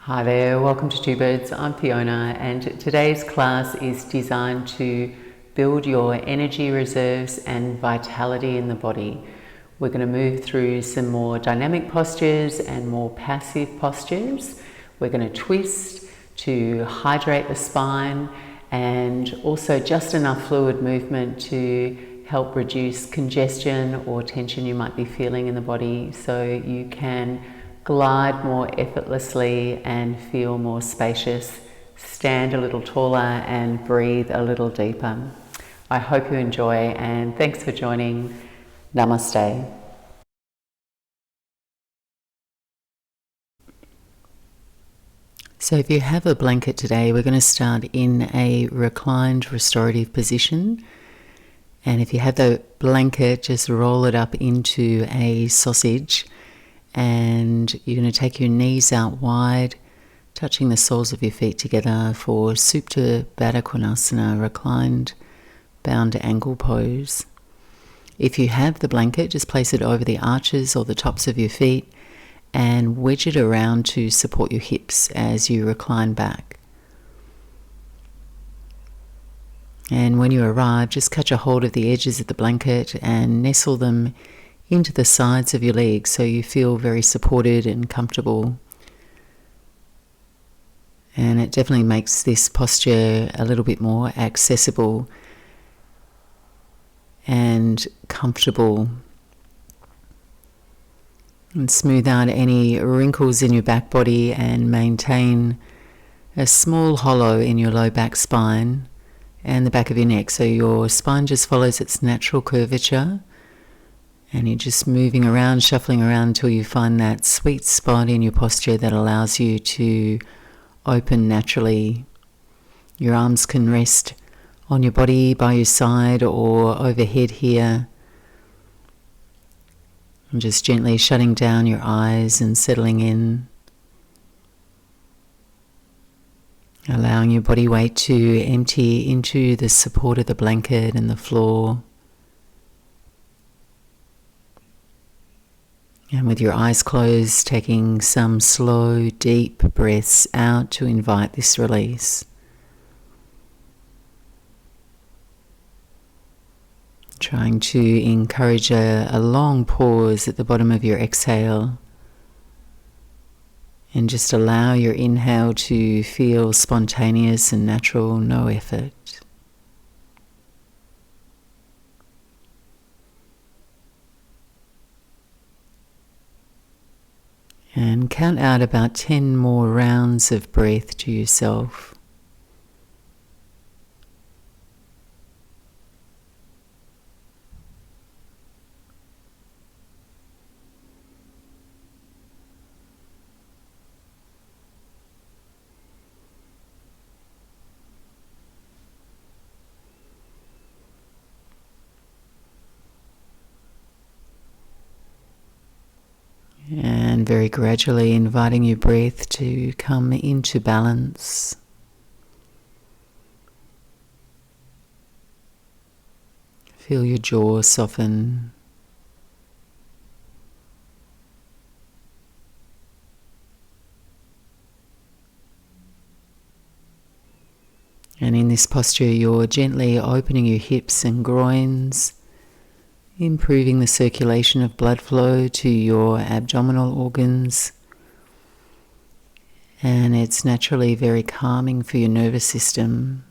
Hi there, welcome to Two Birds. I'm Fiona, and today's class is designed to build your energy reserves and vitality in the body. We're going to move through some more dynamic postures and more passive postures. We're going to twist to hydrate the spine and also just enough fluid movement to help reduce congestion or tension you might be feeling in the body so you can glide more effortlessly and feel more spacious, stand a little taller and breathe a little deeper. I hope you enjoy, and thanks for joining. Namaste. So if you have a blanket today, we're going to start in a reclined restorative position. And if you have the blanket, just roll it up into a sausage. And you're going to take your knees out wide, touching the soles of your feet together for Supta Baddha Konasana, reclined bound ankle pose. If you have the blanket, just place it over the arches or the tops of your feet and wedge it around to support your hips as you recline back. And when you arrive, just catch a hold of the edges of the blanket and nestle them into the sides of your legs so you feel very supported and comfortable. And it definitely makes this posture a little bit more accessible and comfortable. And smooth out any wrinkles in your back body and maintain a small hollow in your low back spine and the back of your neck, so your spine just follows its natural curvature. And you're just moving around, shuffling around until you find that sweet spot in your posture that allows you to open naturally. Your arms can rest on your body by your side or overhead here. And just gently shutting down your eyes and settling in. Allowing your body weight to empty into the support of the blanket and the floor. And with your eyes closed, taking some slow, deep breaths out to invite this release. Trying to encourage a long pause at the bottom of your exhale. And just allow your inhale to feel spontaneous and natural, no effort. And count out about 10 more rounds of breath to yourself. And very gradually inviting your breath to come into balance. Feel your jaw soften. And in this posture, you're gently opening your hips and groins, improving the circulation of blood flow to your abdominal organs. And it's naturally very calming for your nervous system.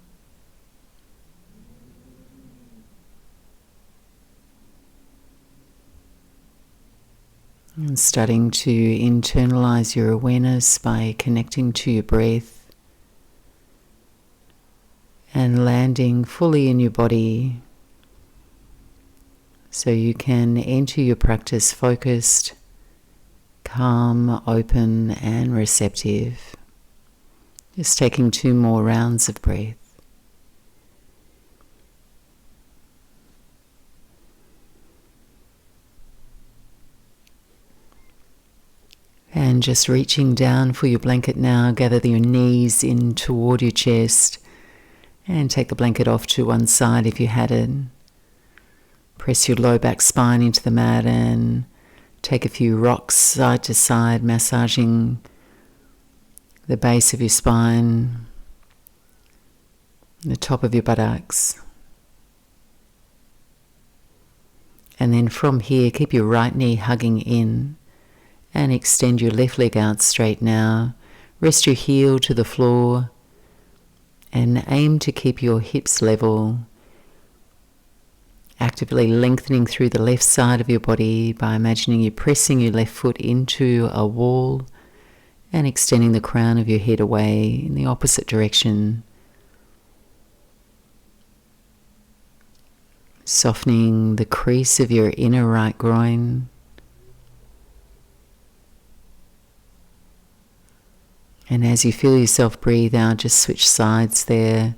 And starting to internalize your awareness by connecting to your breath and landing fully in your body, so you can enter your practice focused, calm, open and receptive. Just taking 2 more rounds of breath. And just reaching down for your blanket now, gather your knees in toward your chest and take the blanket off to one side if you had it. Press your low back spine into the mat and take a few rocks side to side, massaging the base of your spine, the top of your buttocks. And then from here, keep your right knee hugging in and extend your left leg out straight now. Rest your heel to the floor and aim to keep your hips level. Actively lengthening through the left side of your body by imagining you pressing your left foot into a wall and extending the crown of your head away in the opposite direction. Softening the crease of your inner right groin. And as you feel yourself breathe out, just switch sides there.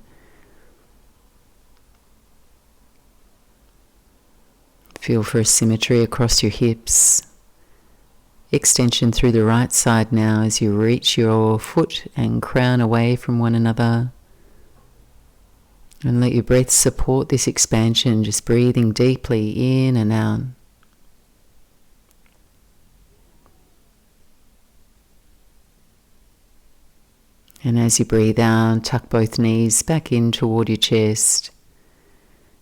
Feel for a symmetry across your hips. Extension through the right side now as you reach your foot and crown away from one another. And let your breath support this expansion, just breathing deeply in and out. And as you breathe out, tuck both knees back in toward your chest.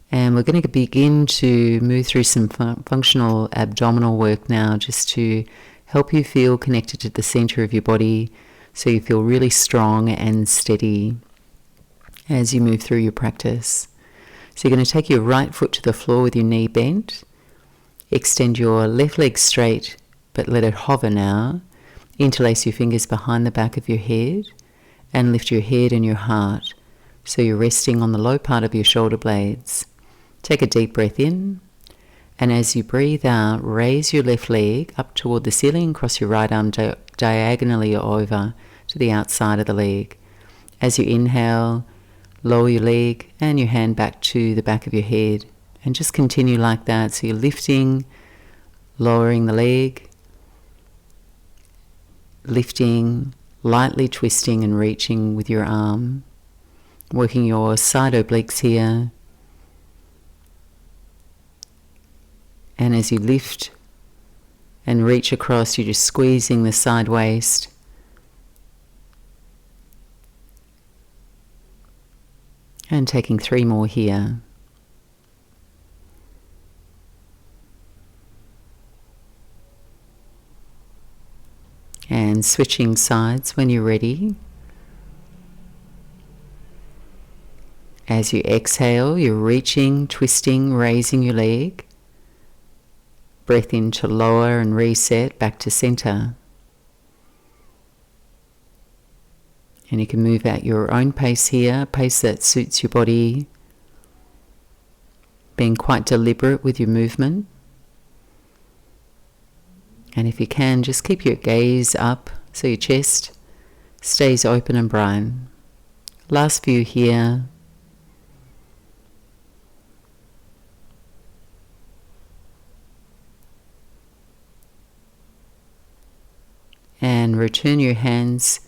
And we're going to begin to move through some functional abdominal work now, just to help you feel connected to the center of your body so you feel really strong and steady as you move through your practice. So you're going to take your right foot to the floor with your knee bent. Extend your left leg straight, but let it hover now. Interlace your fingers behind the back of your head and lift your head and your heart so you're resting on the low part of your shoulder blades. Take a deep breath in, and as you breathe out, raise your left leg up toward the ceiling, cross your right arm diagonally over to the outside of the leg. As you inhale, lower your leg and your hand back to the back of your head, and just continue like that. So you're lifting, lowering the leg, lifting, lightly twisting and reaching with your arm, working your side obliques here. And as you lift and reach across, you're just squeezing the side waist. And taking 3 more here. And switching sides when you're ready. As you exhale, you're reaching, twisting, raising your leg. Breath in to lower and reset back to center. And you can move at your own pace here, a pace that suits your body. Being quite deliberate with your movement. And if you can, just keep your gaze up so your chest stays open and bright. Last few here. And return your hands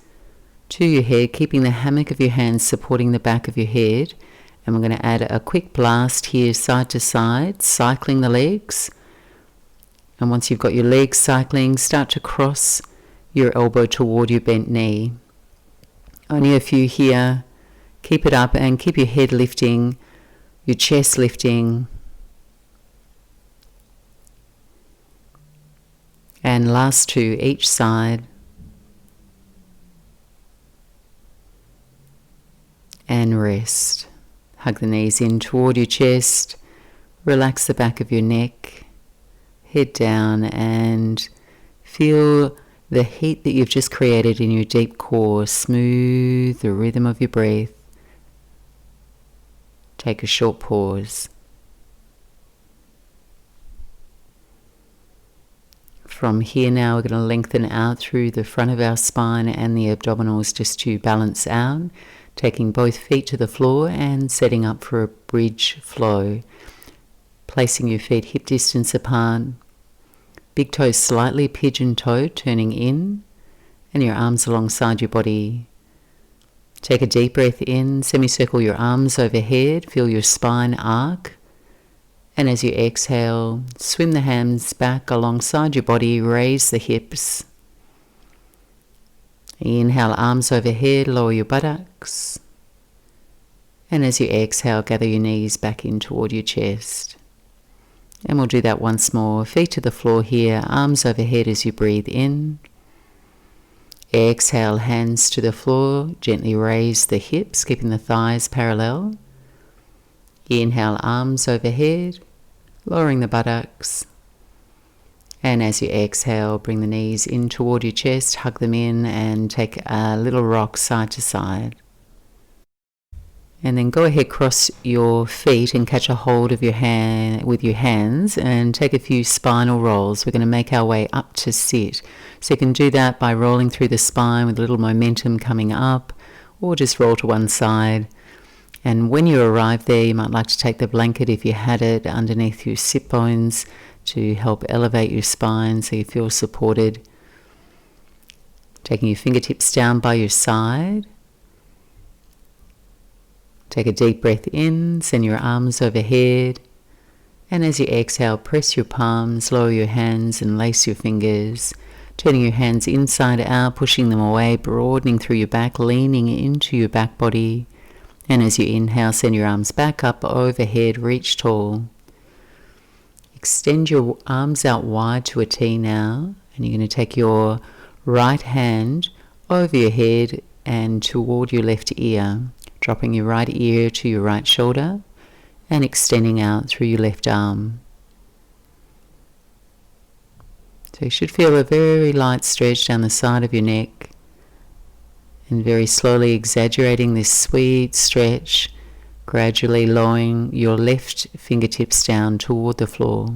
to your head, keeping the hammock of your hands supporting the back of your head. And we're going to add a quick blast here side to side, cycling the legs. And once you've got your legs cycling, start to cross your elbow toward your bent knee. Only a few here. Keep it up and keep your head lifting, your chest lifting. And last 2 each side. And rest. Hug the knees in toward your chest. Relax the back of your neck. Head down and feel the heat that you've just created in your deep core. Smooth the rhythm of your breath. Take a short pause. From here now, we're going to lengthen out through the front of our spine and the abdominals just to balance out, taking both feet to the floor and setting up for a bridge flow. Placing your feet hip distance apart, big toes slightly pigeon-toed, turning in, and your arms alongside your body. Take a deep breath in, semicircle your arms overhead, feel your spine arc. And as you exhale, swim the hands back alongside your body, raise the hips. Inhale, arms overhead, lower your buttocks. And as you exhale, gather your knees back in toward your chest. And we'll do that once more. Feet to the floor here, arms overhead as you breathe in. Exhale, hands to the floor, gently raise the hips, keeping the thighs parallel. Inhale, arms overhead, lowering the buttocks. And as you exhale, bring the knees in toward your chest, hug them in, and take a little rock side to side. And then go ahead, cross your feet and catch a hold of your hand with your hands and take a few spinal rolls. We're going to make our way up to sit. So you can do that by rolling through the spine with a little momentum coming up, or just roll to one side. And when you arrive there, you might like to take the blanket, if you had it, underneath your sit bones to help elevate your spine so you feel supported. Taking your fingertips down by your side. Take a deep breath in, send your arms overhead, and as you exhale, press your palms, lower your hands and lace your fingers, turning your hands inside out, pushing them away, broadening through your back, leaning into your back body, and as you inhale, send your arms back up, overhead, reach tall. Extend your arms out wide to a T now, and you're going to take your right hand over your head and toward your left ear, dropping your right ear to your right shoulder and extending out through your left arm. So you should feel a very light stretch down the side of your neck, and very slowly exaggerating this sweet stretch, gradually lowering your left fingertips down toward the floor.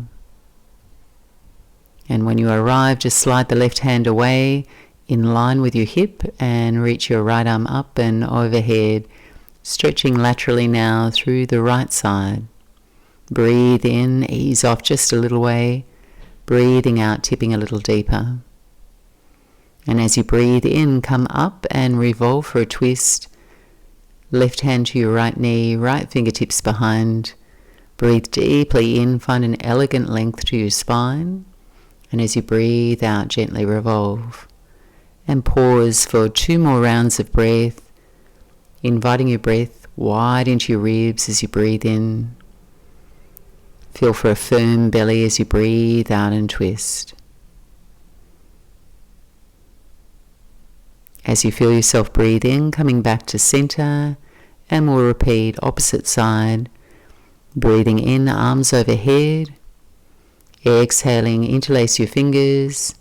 And when you arrive, just slide the left hand away in line with your hip and reach your right arm up and overhead, stretching laterally now through the right side. Breathe in, ease off just a little way. Breathing out, tipping a little deeper. And as you breathe in, come up and revolve for a twist. Left hand to your right knee, right fingertips behind. Breathe deeply in, find an elegant length to your spine. And as you breathe out, gently revolve. And pause for 2 more rounds of breath, inviting your breath wide into your ribs as you breathe in. Feel for a firm belly as you breathe out and twist. As you feel yourself breathe in, coming back to center, and we'll repeat opposite side. Breathing in, arms overhead. Exhaling, interlace your fingers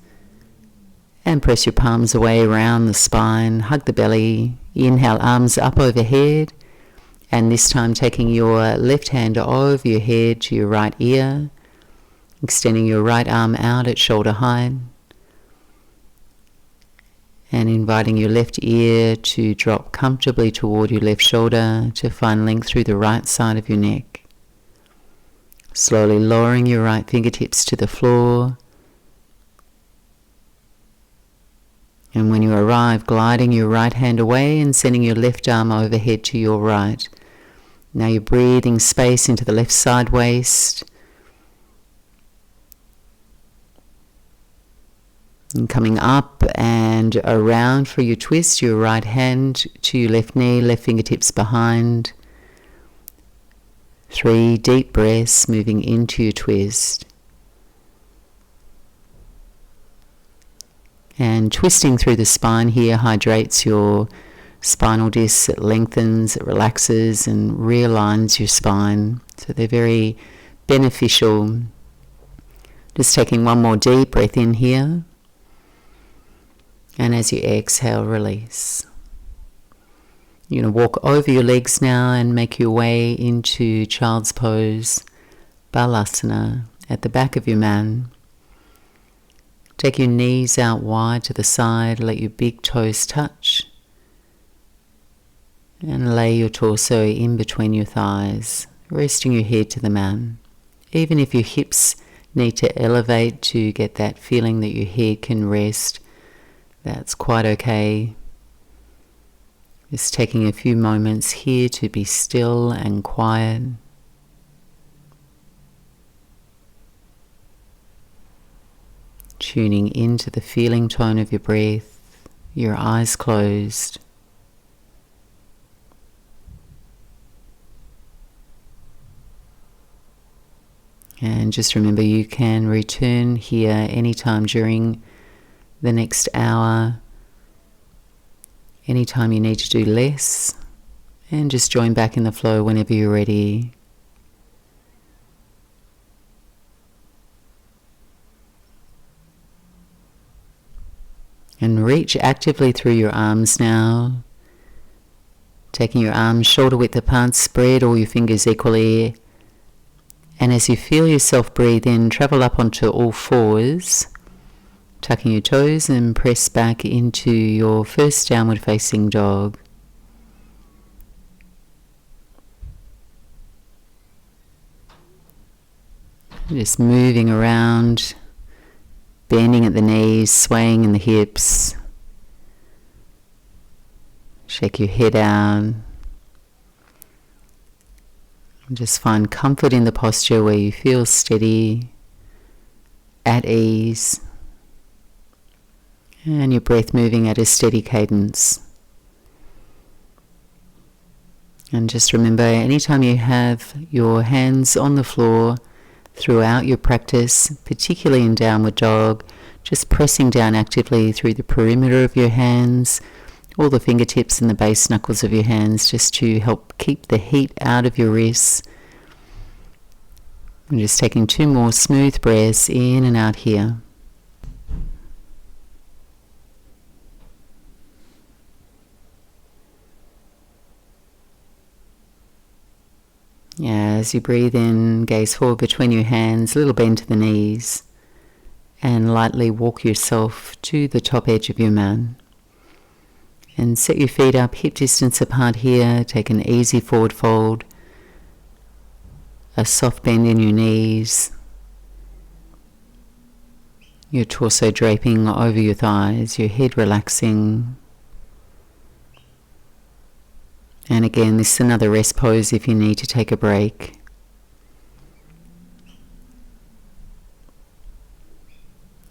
and press your palms away around the spine, hug the belly. Inhale, arms up overhead, and this time taking your left hand over your head to your right ear, extending your right arm out at shoulder height, and inviting your left ear to drop comfortably toward your left shoulder to find length through the right side of your neck. Slowly lowering your right fingertips to the floor. And when you arrive, gliding your right hand away and sending your left arm overhead to your right. Now you're breathing space into the left side waist. And coming up and around for your twist, your right hand to your left knee, left fingertips behind. 3 deep breaths, moving into your twist. And twisting through the spine here hydrates your spinal disc, it lengthens, it relaxes and realigns your spine. So they're very beneficial. Just taking 1 more deep breath in here. And as you exhale, release. You're going to walk over your legs now and make your way into child's pose, Balasana, at the back of your mat. Take your knees out wide to the side, let your big toes touch, and lay your torso in between your thighs, resting your head to the mat. Even if your hips need to elevate to get that feeling that your head can rest, that's quite okay. Just taking a few moments here to be still and quiet. Tuning into the feeling tone of your breath, your eyes closed. And just remember, you can return here anytime during the next hour, anytime you need to do less, and just join back in the flow whenever you're ready. And reach actively through your arms now, taking your arms shoulder width apart, spread all your fingers equally. And as you feel yourself breathe in, travel up onto all fours, tucking your toes and press back into your first downward facing dog. Just moving around, bending at the knees, swaying in the hips. Shake your head out. Just find comfort in the posture where you feel steady, at ease, and your breath moving at a steady cadence. And just remember, anytime you have your hands on the floor throughout your practice, particularly in downward dog, just pressing down actively through the perimeter of your hands, all the fingertips and the base knuckles of your hands, just to help keep the heat out of your wrists. I'm just taking 2 more smooth breaths in and out here. As you breathe in, gaze forward between your hands, little bend to the knees, and lightly walk yourself to the top edge of your mat. And set your feet up hip distance apart here. Take an easy forward fold, a soft bend in your knees, your torso draping over your thighs, your head relaxing. And again, this is another rest pose if you need to take a break.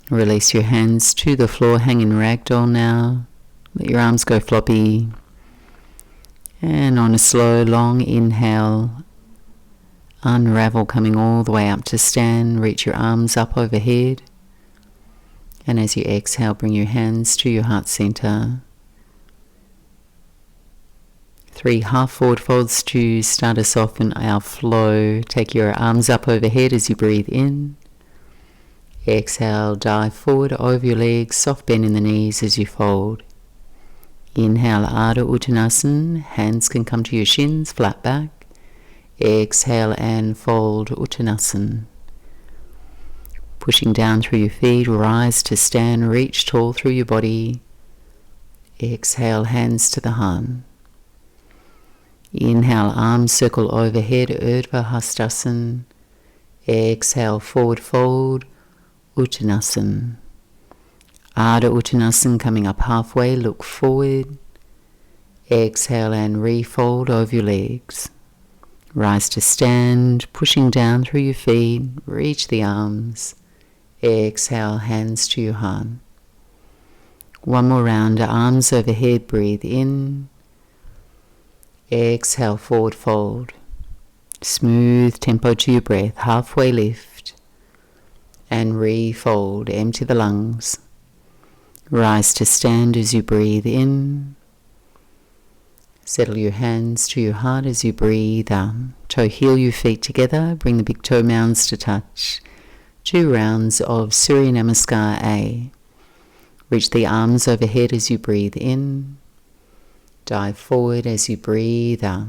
Release your hands to the floor, hang in ragdoll now. Let your arms go floppy. And on a slow, long inhale, unravel, coming all the way up to stand. Reach your arms up overhead. And as you exhale, bring your hands to your heart center. 3 half forward folds to start us off in our flow. Take your arms up overhead as you breathe in. Exhale, dive forward over your legs, soft bend in the knees as you fold. Inhale, Ardha Uttanasana, hands can come to your shins, flat back. Exhale and fold Uttanasana. Pushing down through your feet, rise to stand, reach tall through your body. Exhale, hands to the heart. Inhale, arms circle overhead, Urdhva Hastasana. Exhale, forward fold, Uttanasana. Ardha Uttanasana, coming up halfway, look forward. Exhale and refold over your legs. Rise to stand, pushing down through your feet, reach the arms. Exhale, hands to your heart. One more round, arms overhead, breathe in. Exhale, forward fold. Smooth tempo to your breath, halfway lift. And refold, empty the lungs. Rise to stand as you breathe in. Settle your hands to your heart as you breathe out. Toe heel your feet together, bring the big toe mounds to touch. 2 rounds of Surya Namaskar A. Reach the arms overhead as you breathe in. Dive forward as you breathe out.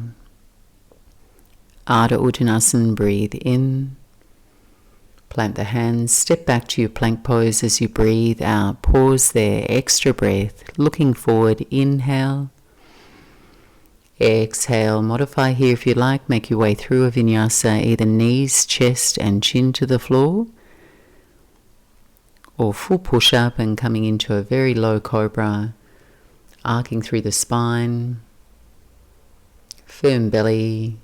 Ardha Uttanasana, breathe in. Plant the hands, step back to your plank pose as you breathe out. Pause there, extra breath. Looking forward, inhale. Exhale, modify here if you like. Make your way through a Vinyasa, either knees, chest and chin to the floor. Or full push up and coming into a very low cobra. Arcing through the spine. Firm belly.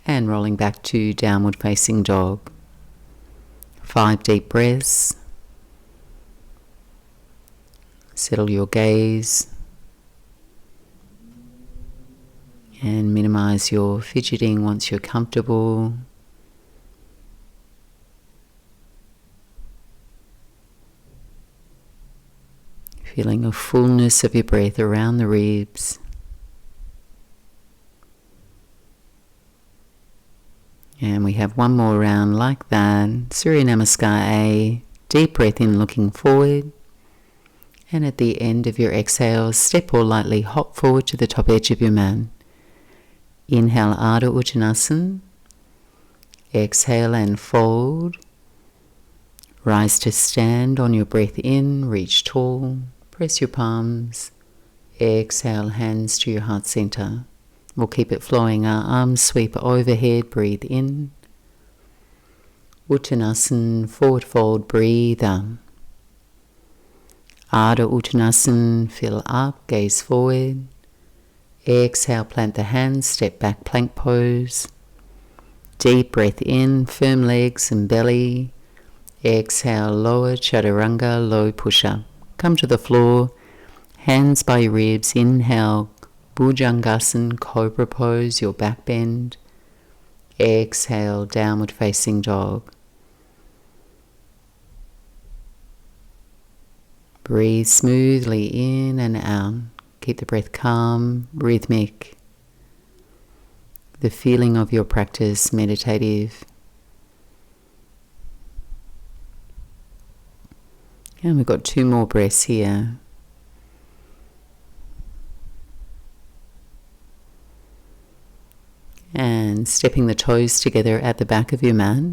And rolling back to downward facing dog. 5 deep breaths. Settle your gaze. And minimize your fidgeting once you're comfortable. Feeling a fullness of your breath around the ribs. And we have one more round like that. Surya Namaskar A. Deep breath in, looking forward. And at the end of your exhale, step or lightly hop forward to the top edge of your mat. Inhale, Ardha Uttanasana. Exhale and fold. Rise to stand on your breath in, reach tall. Press your palms. Exhale, hands to your heart center. We'll keep it flowing. Our arms sweep overhead, breathe in. Uttanasana, forward fold, breathe out. Ardha Uttanasana, fill up, gaze forward. Exhale, plant the hands, step back, plank pose. Deep breath in, firm legs and belly. Exhale, lower chaturanga, low push-up. Come to the floor, hands by your ribs. Inhale, Bhujangasana, cobra pose, your back bend. Exhale, downward facing dog. Breathe smoothly in and out. Keep the breath calm, rhythmic. The feeling of your practice meditative. And we've got 2 more breaths here. And stepping the toes together at the back of your mat.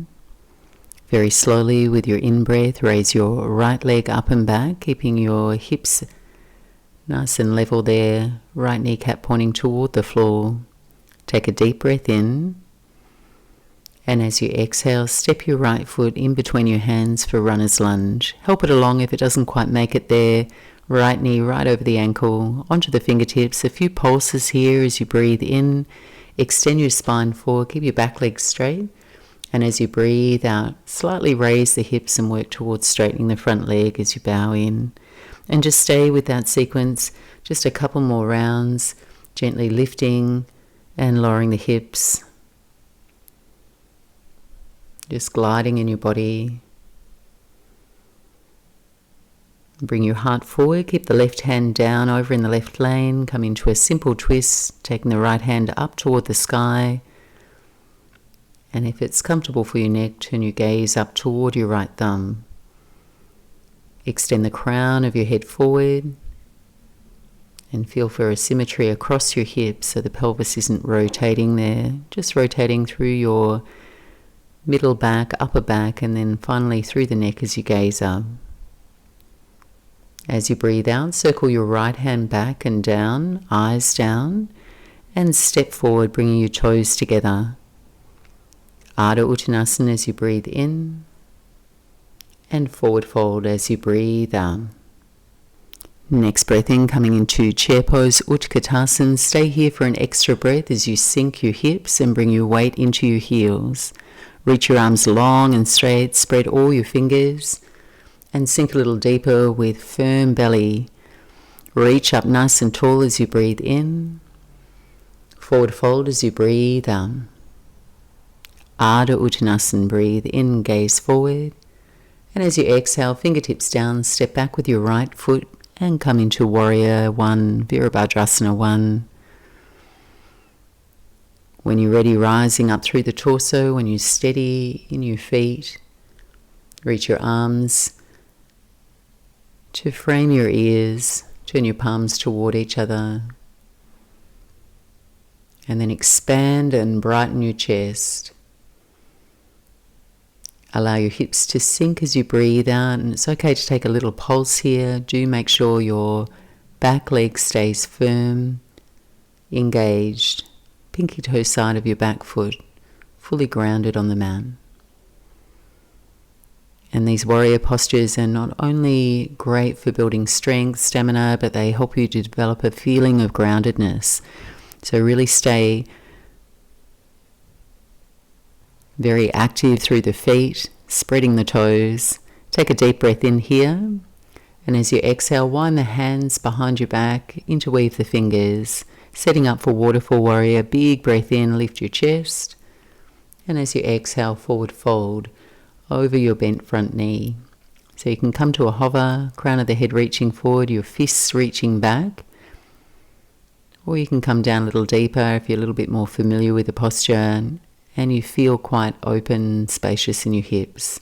Very slowly with your in-breath, raise your right leg up and back, keeping your hips nice and level there. Right kneecap pointing toward the floor. Take a deep breath in. And as you exhale, step your right foot in between your hands for runner's lunge. Help it along if it doesn't quite make it there. Right knee right over the ankle, onto the fingertips. A few pulses here as you breathe in. Extend your spine forward, keep your back leg straight. And as you breathe out, slightly raise the hips and work towards straightening the front leg as you bow in. And just stay with that sequence, just a couple more rounds, gently lifting and lowering the hips. Just gliding in your body. Bring your heart forward, keep the left hand down over in the left lane, come into a simple twist, taking the right hand up toward the sky. And if it's comfortable for your neck, turn your gaze up toward your right thumb. Extend the crown of your head forward and feel for a symmetry across your hips so the pelvis isn't rotating there, just rotating through your middle back, upper back, and then finally through the neck as you gaze up. As you breathe out, circle your right hand back and down, eyes down, and step forward, bringing your toes together. Ardha Uttanasana as you breathe in, and forward fold as you breathe out. Next breath in, coming into chair pose, Utkatasana. Stay here for an extra breath as you sink your hips and bring your weight into your heels. Reach your arms long and straight, spread all your fingers, and sink a little deeper with firm belly. Reach up nice and tall as you breathe in. Forward fold as you breathe out. Ardha Uttanasana, breathe in, gaze forward. And as you exhale, fingertips down, step back with your right foot and come into Warrior 1, Vajrasana 1. When you're ready, rising up through the torso, when you're steady in your feet, reach your arms to frame your ears, turn your palms toward each other, and then expand and brighten your chest. Allow your hips to sink as you breathe out, and it's okay to take a little pulse here. Do make sure your back leg stays firm, engaged, pinky toe side of your back foot, fully grounded on the mat. And these warrior postures are not only great for building strength, stamina, but they help you to develop a feeling of groundedness. So really stay very active through the feet, spreading the toes. Take a deep breath in here. And as you exhale, wind the hands behind your back, interweave the fingers. Setting up for Waterfall Warrior, big breath in, lift your chest. And as you exhale, forward fold over your bent front knee. So you can come to a hover, crown of the head reaching forward, your fists reaching back. Or you can come down a little deeper if you're a little bit more familiar with the posture and you feel quite open, spacious in your hips.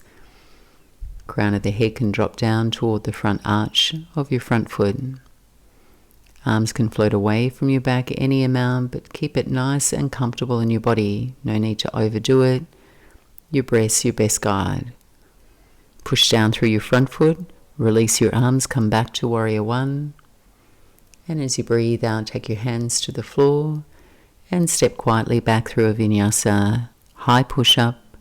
Crown of the head can drop down toward the front arch of your front foot. Arms can float away from your back any amount, but keep it nice and comfortable in your body. No need to overdo it. Your breath's your best guide. Push down through your front foot. Release your arms, come back to Warrior One. And as you breathe out, take your hands to the floor and step quietly back through a Vinyasa. High push-up,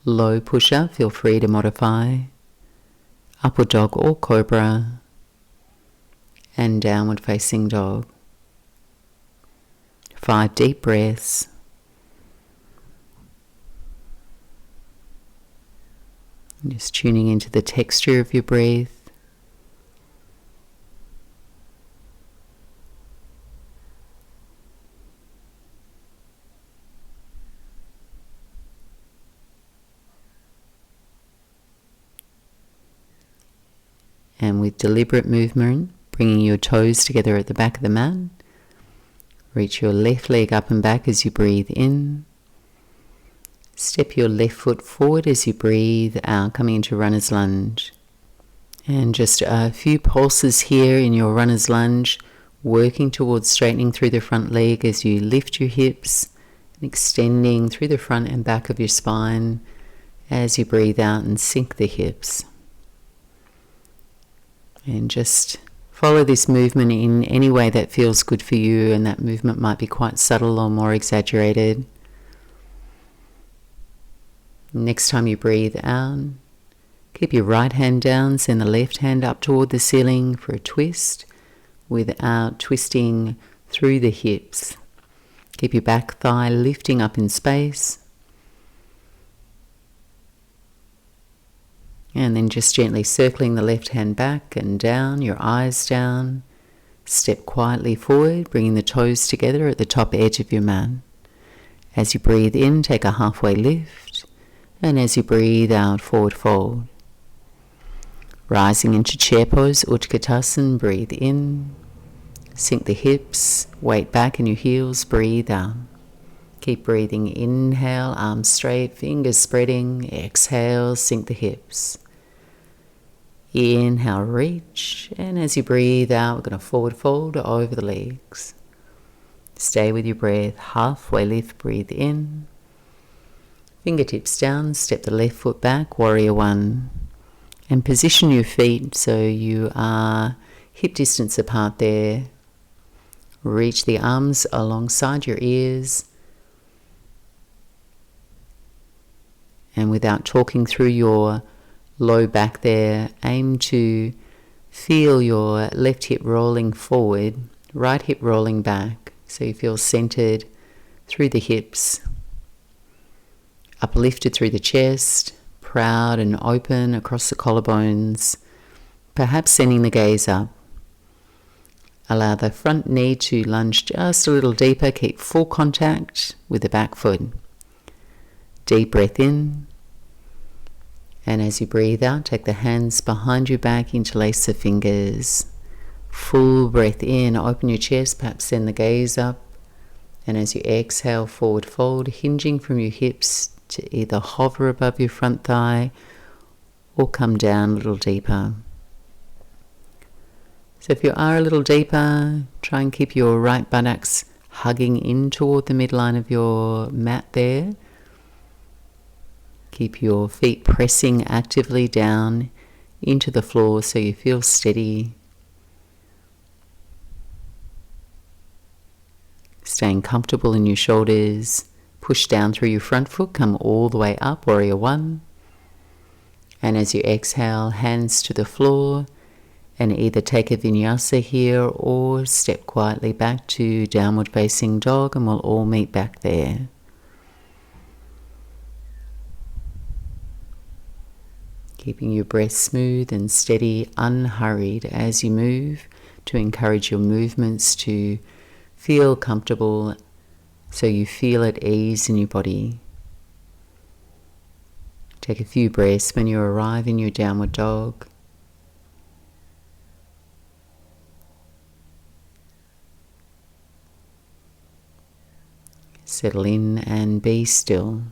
low push-up, feel free to modify. Upward dog or cobra. And downward facing dog. 5 deep breaths. Just tuning into the texture of your breath. And with deliberate movement, bringing your toes together at the back of the mat. Reach your left leg up and back as you breathe in. Step your left foot forward as you breathe out, coming into runner's lunge. And just a few pulses here in your runner's lunge, working towards straightening through the front leg as you lift your hips and extending through the front and back of your spine as you breathe out and sink the hips. And just follow this movement in any way that feels good for you, and that movement might be quite subtle or more exaggerated. Next time you breathe out, keep your right hand down, send the left hand up toward the ceiling for a twist without twisting through the hips. Keep your back thigh lifting up in space. And then just gently circling the left hand back and down, your eyes down. Step quietly forward, bringing the toes together at the top edge of your mat. As you breathe in, take a halfway lift. And as you breathe out, forward fold. Rising into chair pose, Utkatasana, breathe in. Sink the hips, weight back in your heels, breathe out. Keep breathing, inhale, arms straight, fingers spreading. Exhale, sink the hips. Inhale, reach, and as you breathe out, we're going to forward fold over the legs. Stay with your breath, halfway lift, breathe in. Fingertips down, step the left foot back, Warrior One. And position your feet so you are hip distance apart there. Reach the arms alongside your ears. And without talking through your low back there, aim to feel your left hip rolling forward, right hip rolling back. So you feel centered through the hips, uplifted through the chest, proud and open across the collarbones, perhaps sending the gaze up. Allow the front knee to lunge just a little deeper, keep full contact with the back foot. Deep breath in. And as you breathe out, take the hands behind your back, interlace the fingers. Full breath in, open your chest, perhaps send the gaze up. And as you exhale, forward fold, hinging from your hips to either hover above your front thigh or come down a little deeper. So if you are a little deeper, try and keep your right buttocks hugging in toward the midline of your mat there. Keep your feet pressing actively down into the floor so you feel steady. Staying comfortable in your shoulders. Push down through your front foot, come all the way up, Warrior One. And as you exhale, hands to the floor, and either take a Vinyasa here or step quietly back to downward facing dog, and we'll all meet back there. Keeping your breath smooth and steady, unhurried as you move to encourage your movements to feel comfortable so you feel at ease in your body. Take a few breaths when you arrive in your downward dog. Settle in and be still.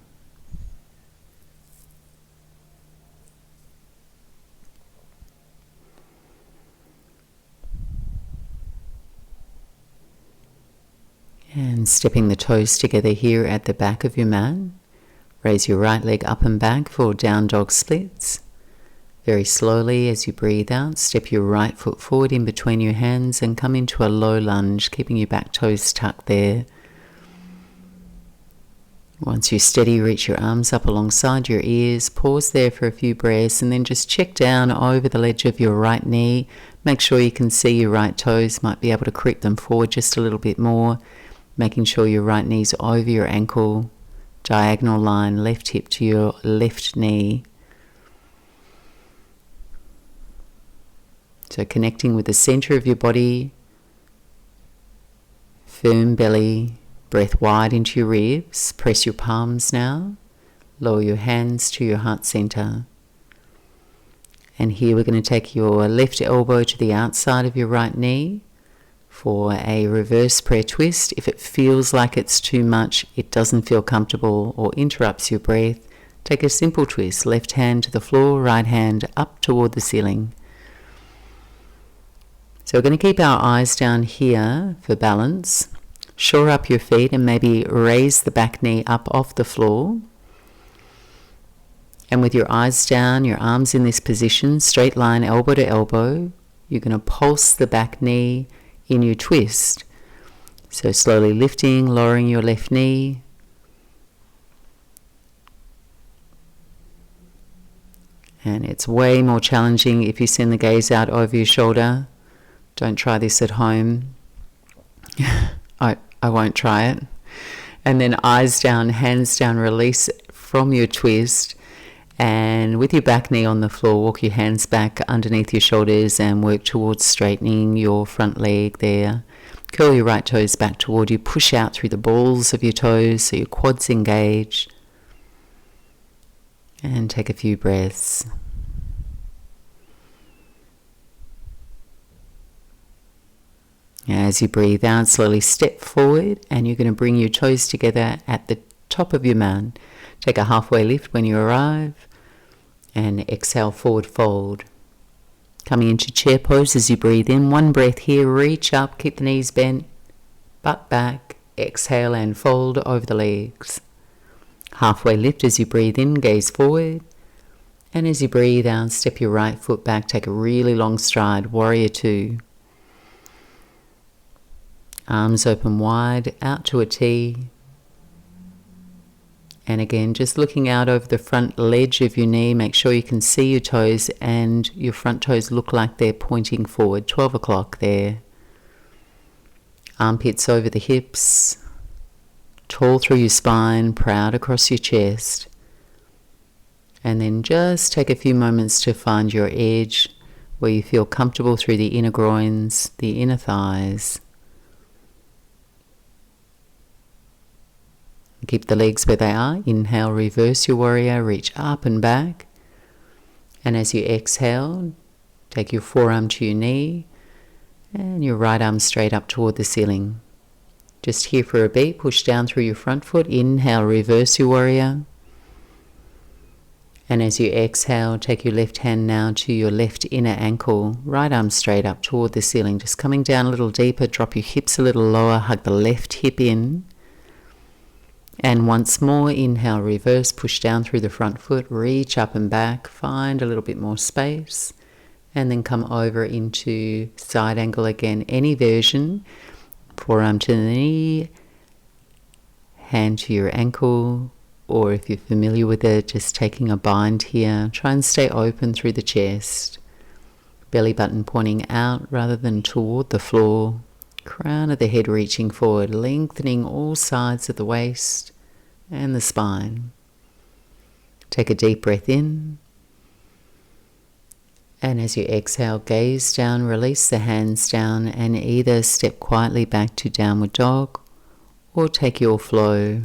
And stepping the toes together here at the back of your mat. Raise your right leg up and back for down dog splits. Very slowly as you breathe out, step your right foot forward in between your hands and come into a low lunge, keeping your back toes tucked there. Once you're steady, reach your arms up alongside your ears, pause there for a few breaths, and then just check down over the ledge of your right knee. Make sure you can see your right toes, might be able to creep them forward just a little bit more, making sure your right knee's over your ankle, diagonal line, left hip to your left knee. So connecting with the center of your body, firm belly, breath wide into your ribs. Press your palms now. Lower your hands to your heart center. And here we're going to take your left elbow to the outside of your right knee for a reverse prayer twist. If it feels like it's too much, it doesn't feel comfortable or interrupts your breath, take a simple twist. Left hand to the floor, right hand up toward the ceiling. So we're going to keep our eyes down here for balance. Shore up your feet and maybe raise the back knee up off the floor. And with your eyes down, your arms in this position, straight line, elbow to elbow, you're going to pulse the back knee in your twist. So slowly lifting, lowering your left knee. And it's way more challenging if you send the gaze out over your shoulder. Don't try this at home. I won't try it. And then eyes down, hands down, release from your twist. And with your back knee on the floor, walk your hands back underneath your shoulders and work towards straightening your front leg there. Curl your right toes back toward you. Push out through the balls of your toes so your quads engage. And take a few breaths. As you breathe out, slowly step forward and you're going to bring your toes together at the top of your mat. Take a halfway lift when you arrive and exhale, forward fold. Coming into chair pose as you breathe in. One breath here, reach up, keep the knees bent, butt back, exhale and fold over the legs. Halfway lift as you breathe in, gaze forward. And as you breathe out, step your right foot back, take a really long stride, warrior two. Arms open wide, out to a T. And again, just looking out over the front ledge of your knee, make sure you can see your toes and your front toes look like they're pointing forward. 12 o'clock there. Armpits over the hips, tall through your spine, proud across your chest. And then just take a few moments to find your edge where you feel comfortable through the inner groins, the inner thighs. Keep the legs where they are. Inhale, reverse your warrior, reach up and back. And as you exhale, take your forearm to your knee and your right arm straight up toward the ceiling. Just here for a beat, push down through your front foot. Inhale, reverse your warrior. And as you exhale, take your left hand now to your left inner ankle. Right arm straight up toward the ceiling. Just coming down a little deeper, drop your hips a little lower, hug the left hip in. And once more, inhale, reverse, push down through the front foot, reach up and back, find a little bit more space, and then come over into side angle again, any version. Forearm to the knee, hand to your ankle, or if you're familiar with it, just taking a bind here. Try and stay open through the chest. Belly button pointing out rather than toward the floor. Crown of the head reaching forward, lengthening all sides of the waist and the spine. Take a deep breath in And as you exhale, gaze down, release the hands down, and either step quietly back to downward dog or take your flow,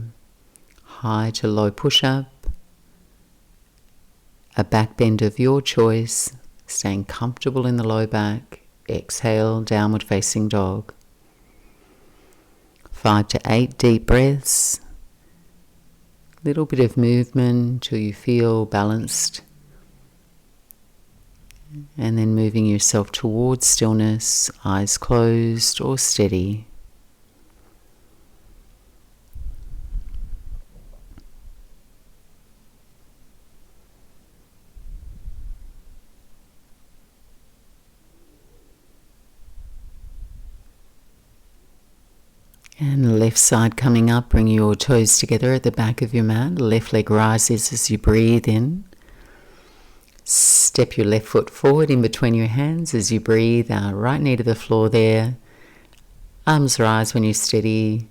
high to low push-up, a back bend of your choice, staying comfortable in the low back. Exhale, downward facing dog. 5 to 8 deep breaths. Little bit of movement till you feel balanced. And then moving yourself towards stillness, eyes closed or steady. And left side coming up, bring your toes together at the back of your mat. Left leg rises as you breathe in. Step your left foot forward in between your hands as you breathe out. Right knee to the floor there. Arms rise when you're steady.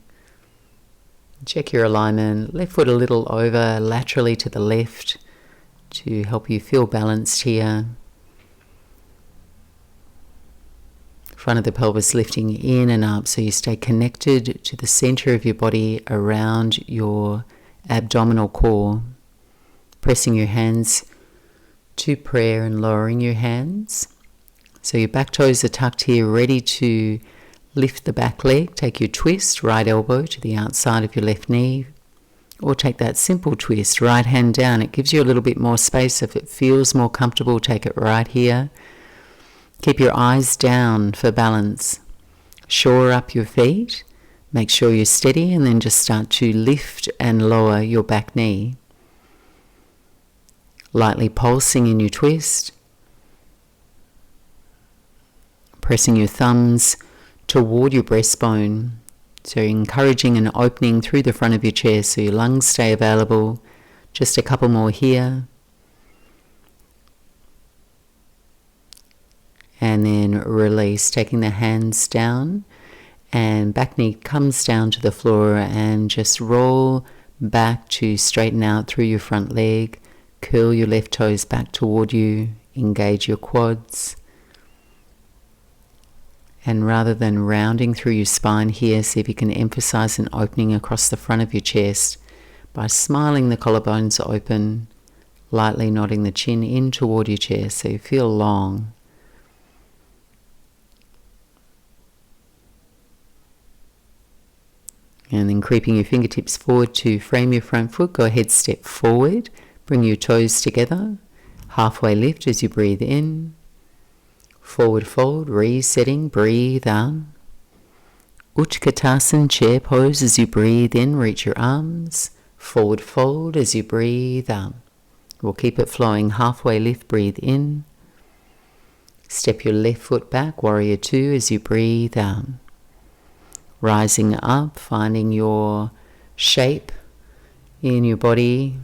Check your alignment. Left foot a little over laterally to the left to help you feel balanced here. Front of the pelvis lifting in and up so you stay connected to the center of your body around your abdominal core. Pressing your hands to prayer and lowering your hands. So your back toes are tucked here, ready to lift the back leg. Take your twist, right elbow to the outside of your left knee. Or take that simple twist, right hand down. It gives you a little bit more space. If it feels more comfortable, take it right here. Keep your eyes down for balance. Shore up your feet. Make sure you're steady and then just start to lift and lower your back knee. Lightly pulsing in your twist. Pressing your thumbs toward your breastbone. So you're encouraging an opening through the front of your chest so your lungs stay available. Just a couple more here. And then release, taking the hands down and back knee comes down to the floor and just roll back to straighten out through your front leg. Curl your left toes back toward you, engage your quads. And rather than rounding through your spine here, see if you can emphasize an opening across the front of your chest by smiling the collarbones open, lightly nodding the chin in toward your chest so you feel long. And then creeping your fingertips forward to frame your front foot, go ahead, step forward, bring your toes together, halfway lift as you breathe in, forward fold, resetting, breathe out. Utkatasana, chair pose as you breathe in, reach your arms, forward fold as you breathe out. We'll keep it flowing, halfway lift, breathe in, step your left foot back, warrior two as you breathe out. Rising up, finding your shape in your body,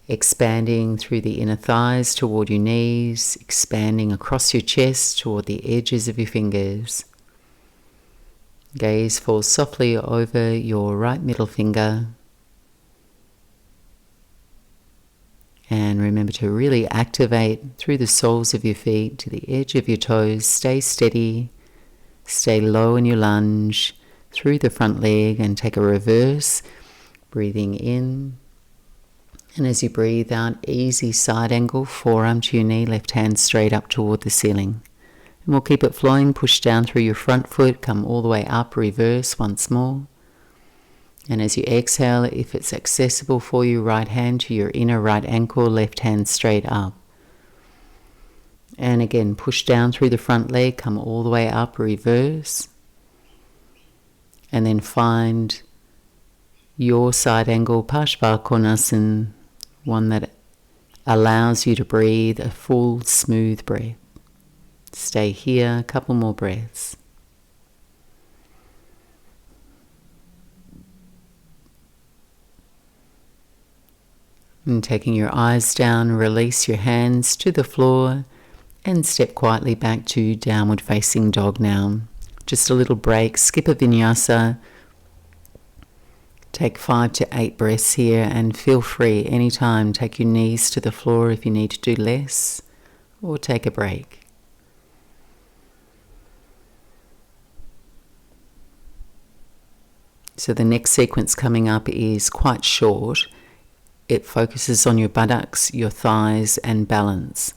expanding through the inner thighs toward your knees, expanding across your chest toward the edges of your fingers. Gaze falls softly over your right middle finger. And remember to really activate through the soles of your feet to the edge of your toes. Stay steady. Stay low in your lunge through the front leg and take a reverse, breathing in. And as you breathe out, easy side angle, forearm to your knee, left hand straight up toward the ceiling. And we'll keep it flowing, push down through your front foot, come all the way up, reverse once more. And as you exhale, if it's accessible for you, right hand to your inner right ankle, left hand straight up. And again, push down through the front leg, come all the way up, reverse. And then find your side angle, Parsvakonasana, one that allows you to breathe a full, smooth breath. Stay here, a couple more breaths. And taking your eyes down, release your hands to the floor. And step quietly back to downward facing dog now. Just a little break, skip a vinyasa. Take 5 to 8 breaths here, and feel free anytime. Take your knees to the floor if you need to do less, or take a break. So the next sequence coming up is quite short. It focuses on your buttocks, your thighs, and balance.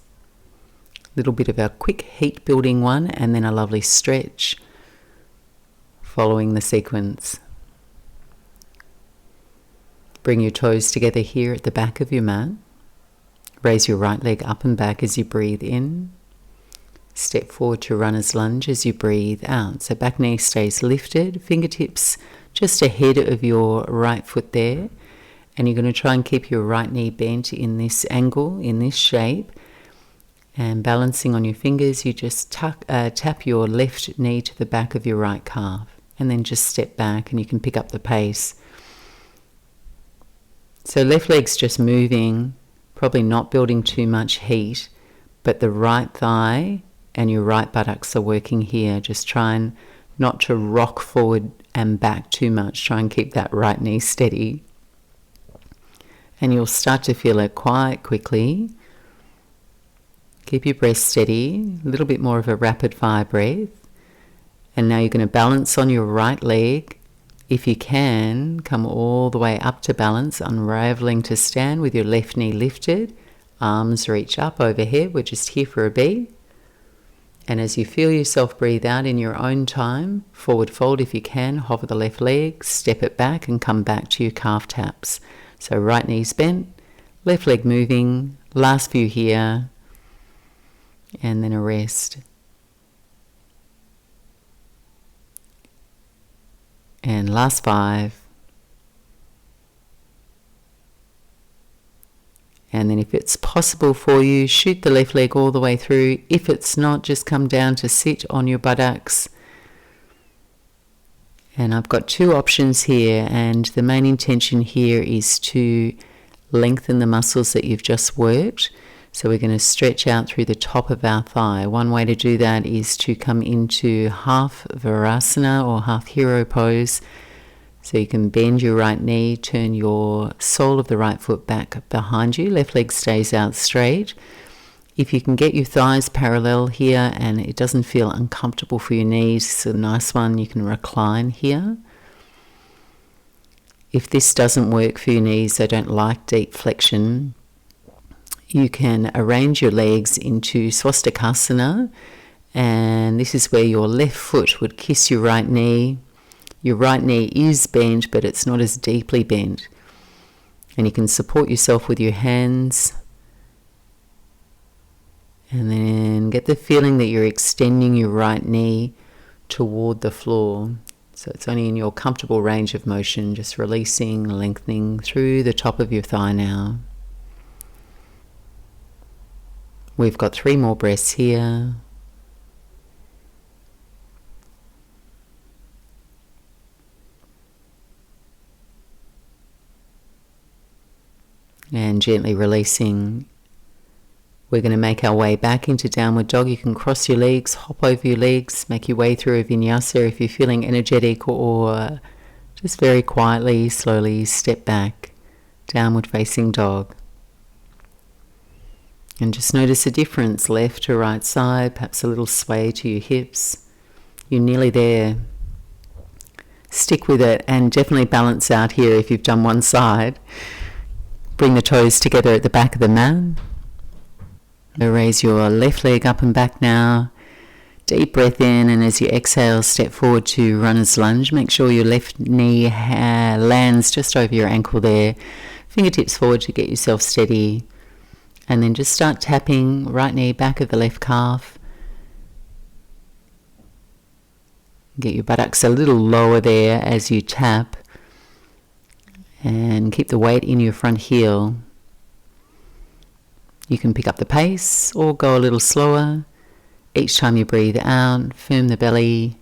A little bit of a quick heat building one, and then a lovely stretch following the sequence. Bring your toes together here at the back of your mat. Raise your right leg up and back as you breathe in. Step forward to runner's lunge as you breathe out. So back knee stays lifted, fingertips just ahead of your right foot there. And you're going to try and keep your right knee bent in this angle, in this shape. And balancing on your fingers, you just tap your left knee to the back of your right calf. And then just step back and you can pick up the pace. So left leg's just moving, probably not building too much heat, but the right thigh and your right buttocks are working here. Just trying not to rock forward and back too much. Try and keep that right knee steady. And you'll start to feel it quite quickly. Keep your breath steady, a little bit more of a rapid fire breath. And now you're going to balance on your right leg. If you can, come all the way up to balance, unraveling to stand with your left knee lifted. Arms reach up overhead. We're just here for a beat. And as you feel yourself breathe out in your own time, forward fold if you can, hover the left leg, step it back and come back to your calf taps. So right knee's bent, left leg moving, last few here, and then a rest. And last 5. And then if it's possible for you, shoot the left leg all the way through. If it's not, just come down to sit on your buttocks. And I've got 2 options here, and the main intention here is to lengthen the muscles that you've just worked. So we're going to stretch out through the top of our thigh. One way to do that is to come into half Vajrasana or half hero pose. So you can bend your right knee, turn your sole of the right foot back behind you. Left leg stays out straight. If you can get your thighs parallel here and it doesn't feel uncomfortable for your knees, it's a nice one, you can recline here. If this doesn't work for your knees, they don't like deep flexion, you can arrange your legs into swastikasana, and this is where your left foot would kiss your right knee. Your right knee is bent, but it's not as deeply bent. And you can support yourself with your hands. And then get the feeling that you're extending your right knee toward the floor. So it's only in your comfortable range of motion, just releasing, lengthening through the top of your thigh now. We've got 3 more breaths here. And gently releasing. We're going to make our way back into downward dog. You can cross your legs, hop over your legs, make your way through a vinyasa if you're feeling energetic, or just very quietly, slowly step back, downward facing dog. And just notice a difference, left to right side, perhaps a little sway to your hips. You're nearly there. Stick with it and definitely balance out here if you've done one side. Bring the toes together at the back of the mat. Raise your left leg up and back now. Deep breath in, and as you exhale, step forward to runner's lunge. Make sure your left knee lands just over your ankle there. Fingertips forward to get yourself steady. And then just start tapping right knee back of the left calf. Get your buttocks a little lower there as you tap. And keep the weight in your front heel. You can pick up the pace or go a little slower. Each time you breathe out, firm the belly.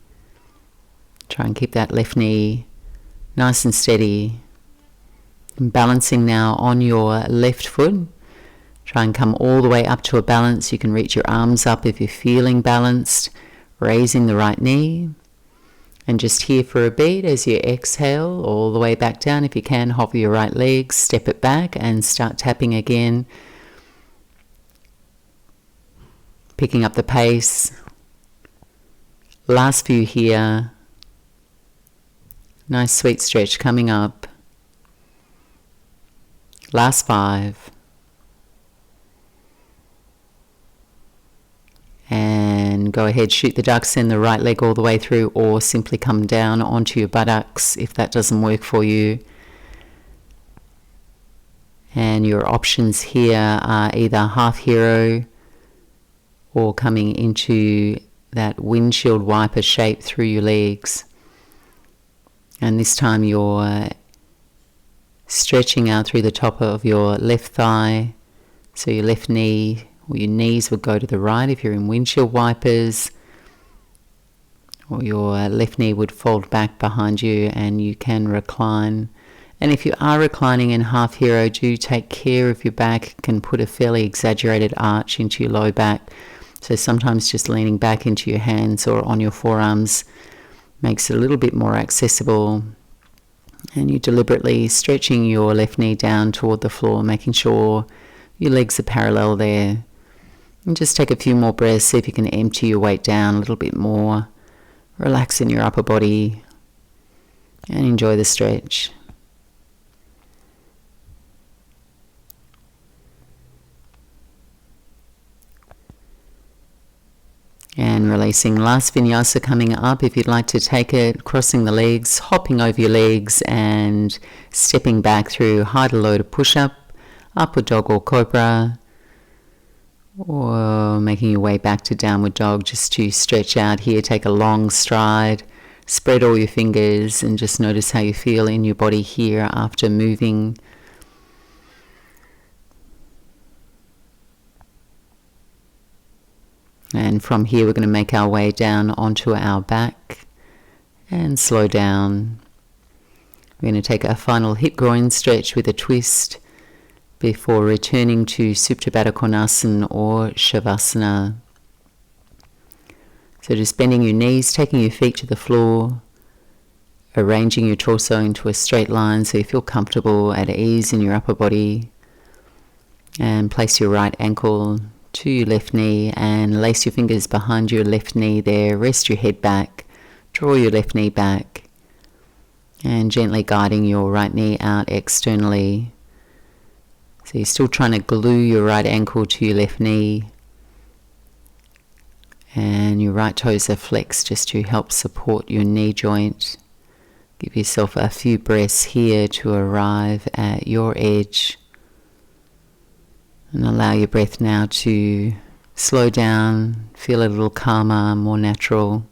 Try and keep that left knee nice and steady. And balancing now on your left foot. Try and come all the way up to a balance. You can reach your arms up if you're feeling balanced. Raising the right knee. And just here for a beat as you exhale all the way back down. If you can, hover your right leg, step it back and start tapping again. Picking up the pace. Last few here. Nice sweet stretch coming up. Last 5. And go ahead, shoot the ducks, send the right leg all the way through, or simply come down onto your buttocks if that doesn't work for you. And your options here are either half hero or coming into that windshield wiper shape through your legs. And this time you're stretching out through the top of your left thigh, so your left knee or your knees would go to the right if you're in windshield wipers, or your left knee would fold back behind you and you can recline. And if you are reclining in half hero, do take care of your back. It can put a fairly exaggerated arch into your low back, so sometimes just leaning back into your hands or on your forearms makes it a little bit more accessible. And you're deliberately stretching your left knee down toward the floor, making sure your legs are parallel there. And just take a few more breaths, see if you can empty your weight down a little bit more. Relax in your upper body and enjoy the stretch. And releasing. Last vinyasa coming up. If you'd like to take it, crossing the legs, hopping over your legs and stepping back through high to low to push up, upward dog or cobra, or making your way back to downward dog just to stretch out here. Take a long stride, spread all your fingers and just notice how you feel in your body here after moving. And from here we're going to make our way down onto our back and slow down. We're going to take a final hip groin stretch with a twist before returning to Supta Baddha Konasana or Shavasana. So just bending your knees, taking your feet to the floor, arranging your torso into a straight line so you feel comfortable, at ease in your upper body. And place your right ankle to your left knee and lace your fingers behind your left knee there. Rest your head back, draw your left knee back, and gently guiding your right knee out externally. So you're still trying to glue your right ankle to your left knee, and your right toes are flexed just to help support your knee joint. Give yourself a few breaths here to arrive at your edge. And allow your breath now to slow down, feel a little calmer, more natural.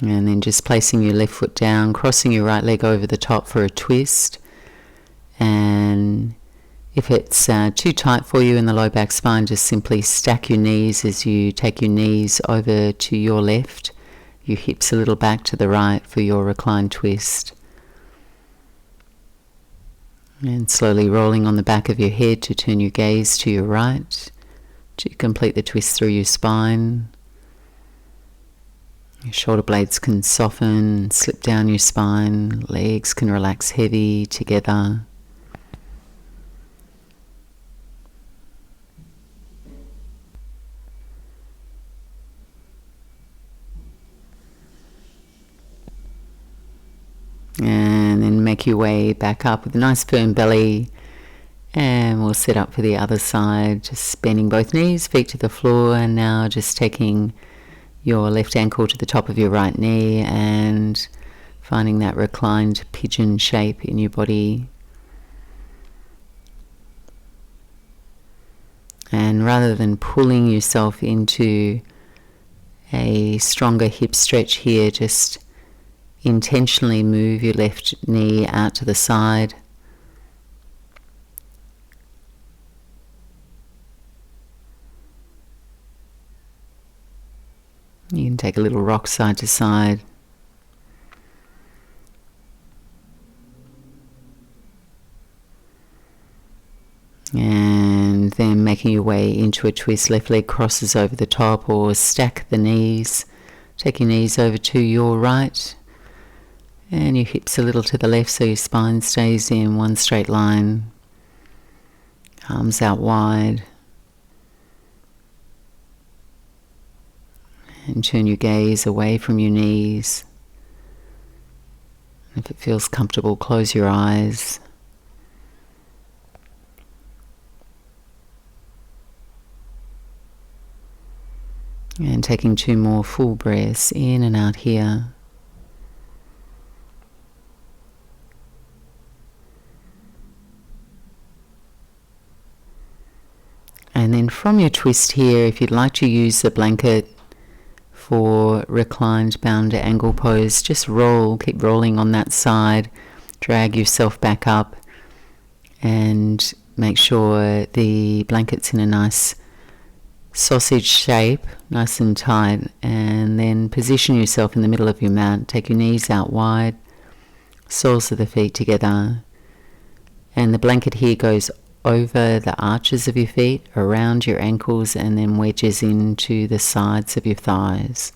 And then just placing your left foot down, crossing your right leg over the top for a twist. And if it's too tight for you in the low back spine, just simply stack your knees as you take your knees over to your left. Your hips a little back to the right for your reclined twist. And slowly rolling on the back of your head to turn your gaze to your right to complete the twist through your spine. Your shoulder blades can soften and slip down your spine. Legs can relax heavy together. And then make your way back up with a nice firm belly, and we'll set up for the other side, just bending both knees, feet to the floor, and now just taking your left ankle to the top of your right knee and finding that reclined pigeon shape in your body. And rather than pulling yourself into a stronger hip stretch here, just intentionally move your left knee out to the side. You can take a little rock side to side. And then making your way into a twist. Left leg crosses over the top, or stack the knees. Take your knees over to your right and your hips a little to the left so your spine stays in one straight line. Arms out wide. And turn your gaze away from your knees. If it feels comfortable, close your eyes. And taking 2 more full breaths in and out here. And then from your twist here, if you'd like to use the blanket for reclined bound angle pose, just roll, keep rolling on that side, drag yourself back up and make sure the blanket's in a nice sausage shape, nice and tight, and then position yourself in the middle of your mat. Take your knees out wide, soles of the feet together, and the blanket here goes over the arches of your feet, around your ankles, and then wedges into the sides of your thighs.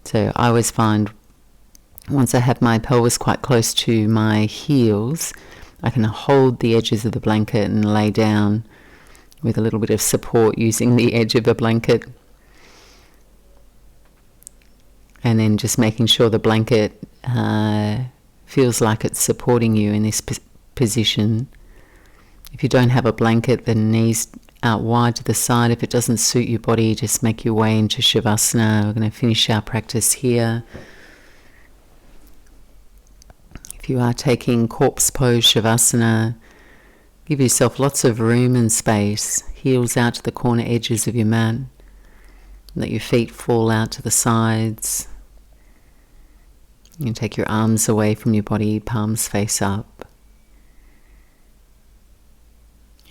So I always find once I have my pelvis quite close to my heels, I can hold the edges of the blanket and lay down with a little bit of support using the edge of the blanket. And then just making sure the blanket feels like it's supporting you in this position. If you don't have a blanket, the knees out wide to the side. If it doesn't suit your body, just make your way into Shavasana. We're going to finish our practice here. If you are taking corpse pose Shavasana, give yourself lots of room and space. Heels out to the corner edges of your mat. Let your feet fall out to the sides. You can take your arms away from your body, palms face up.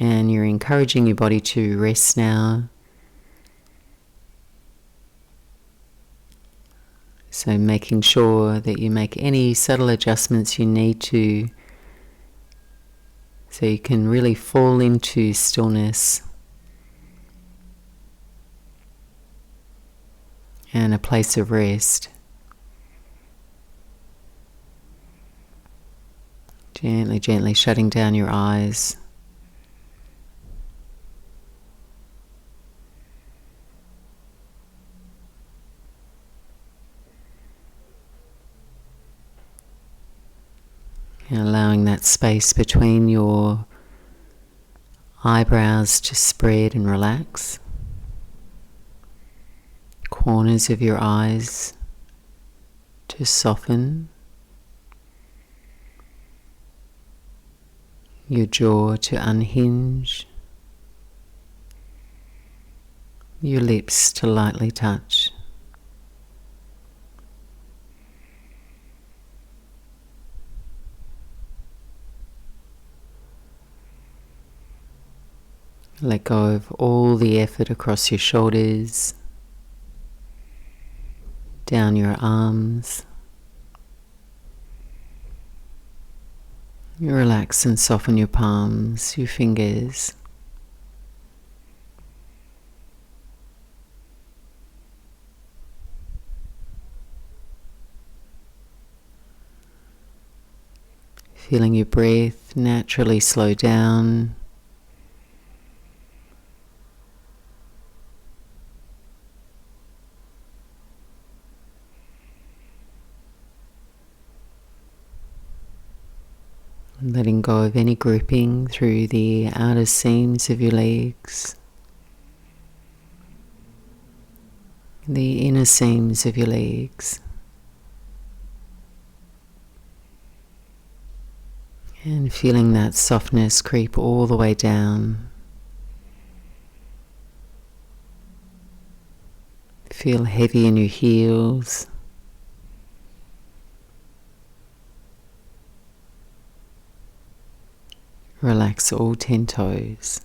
And you're encouraging your body to rest now. So making sure that you make any subtle adjustments you need to, so you can really fall into stillness and a place of rest. Gently, gently shutting down your eyes. And allowing that space between your eyebrows to spread and relax. Corners of your eyes to soften. Your jaw to unhinge. Your lips to lightly touch. Let go of all the effort across your shoulders, down your arms. You relax and soften your palms, your fingers. Feeling your breath naturally slow down. Letting go of any gripping through the outer seams of your legs, the inner seams of your legs, and feeling that softness creep all the way down. Feel heavy in your heels. Relax all 10 toes.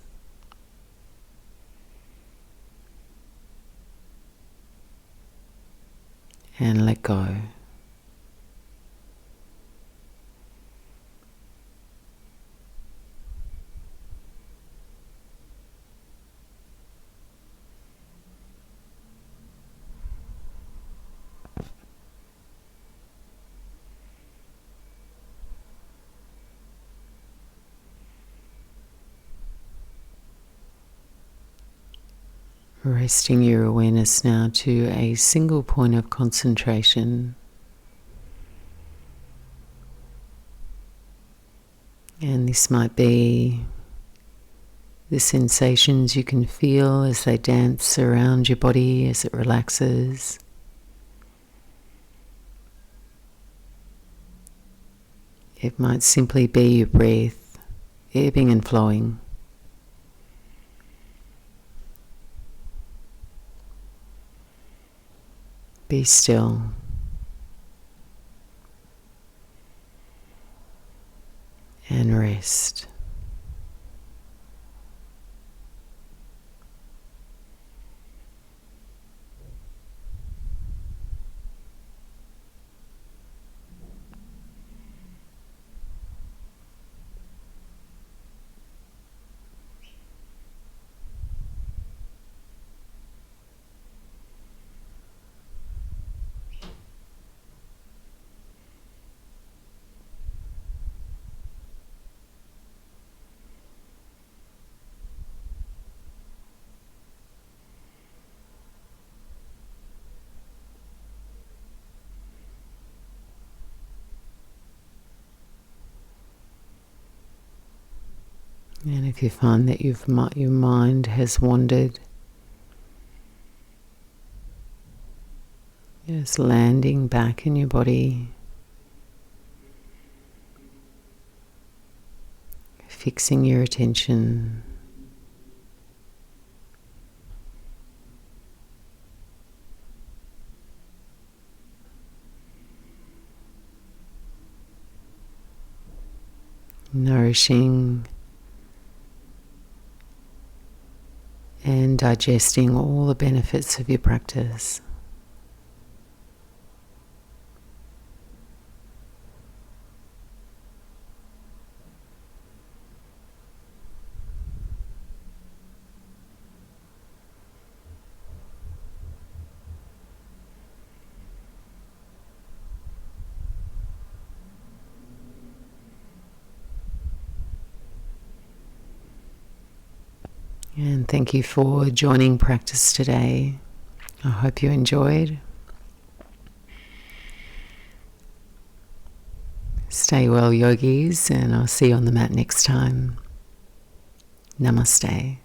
And let go. Resting your awareness now to a single point of concentration. And this might be the sensations you can feel as they dance around your body as it relaxes. It might simply be your breath, ebbing and flowing. Be still. And rest. And if you find that your mind has wandered, just landing back in your body, fixing your attention. Nourishing and digesting all the benefits of your practice. And thank you for joining practice today. I hope you enjoyed. Stay well, yogis, and I'll see you on the mat next time. Namaste.